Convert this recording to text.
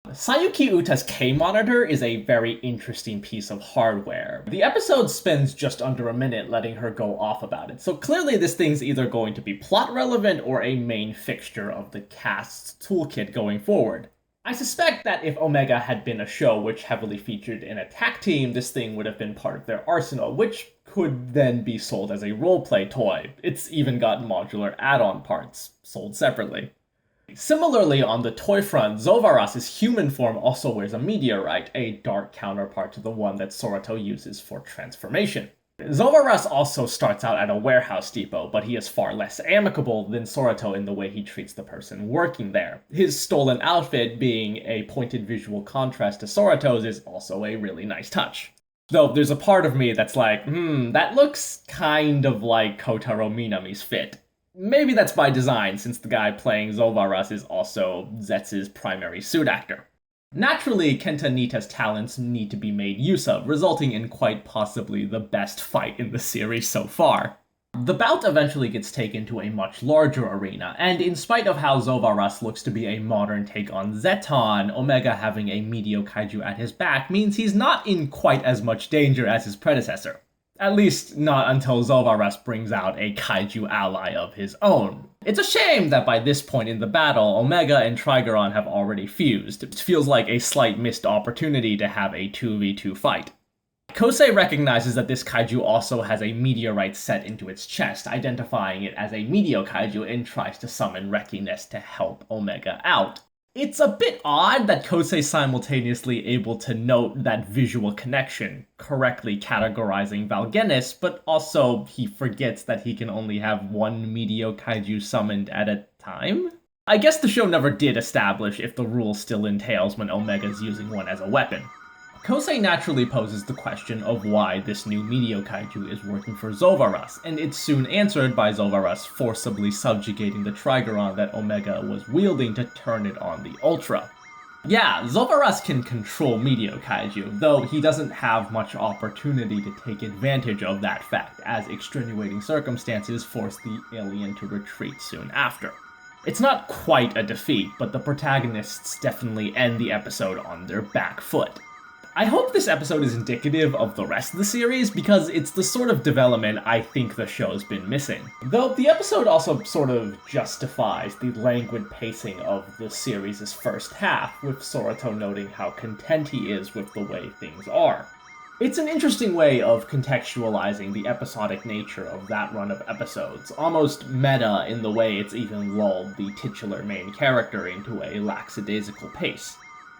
Sayuki Uta's K-monitor is a very interesting piece of hardware. The episode spends just under a minute letting her go off about it, so clearly this thing's either going to be plot relevant or a main fixture of the cast's toolkit going forward. I suspect that if Omega had been a show which heavily featured an attack team, this thing would have been part of their arsenal, which could then be sold as a roleplay toy. It's even got modular add-on parts, sold separately. Similarly, on the toy front, Zovaras's human form also wears a meteorite, a dark counterpart to the one that Sorato uses for transformation. Zovaras also starts out at a warehouse depot, but he is far less amicable than Sorato in the way he treats the person working there. His stolen outfit, being a pointed visual contrast to Sorato's, is also a really nice touch. Though there's a part of me that's like, that looks kind of like Kotaro Minami's fit. Maybe that's by design, since the guy playing Zovaras is also Zetz's primary suit actor. Naturally, Kenta Nita's talents need to be made use of, resulting in quite possibly the best fight in the series so far. The bout eventually gets taken to a much larger arena, and in spite of how Zovaras looks to be a modern take on Zeton, Omega having a Meteokaiju at his back means he's not in quite as much danger as his predecessor. At least, not until Zovaras brings out a kaiju ally of his own. It's a shame that by this point in the battle, Omega and Trigoron have already fused. It feels like a slight missed opportunity to have a 2v2 fight. Kosei recognizes that this kaiju also has a meteorite set into its chest, identifying it as a Meteokaiju, and tries to summon Valengeness to help Omega out. It's a bit odd that Kosei's simultaneously able to note that visual connection, correctly categorizing Valengeness, but also he forgets that he can only have one Meteokaiju summoned at a time? I guess the show never did establish if the rule still entails when Omega's using one as a weapon. Kosei naturally poses the question of why this new Meteokaiju is working for Zovaras, and it's soon answered by Zovaras forcibly subjugating the Trigoron that Omega was wielding to turn it on the Ultra. Yeah, Zovaras can control Meteokaiju, though he doesn't have much opportunity to take advantage of that fact, as extenuating circumstances force the alien to retreat soon after. It's not quite a defeat, but the protagonists definitely end the episode on their back foot. I hope this episode is indicative of the rest of the series, because it's the sort of development I think the show's been missing. Though the episode also sort of justifies the languid pacing of the series' first half, with Sorato noting how content he is with the way things are. It's an interesting way of contextualizing the episodic nature of that run of episodes, almost meta in the way it's even lulled the titular main character into a lackadaisical pace.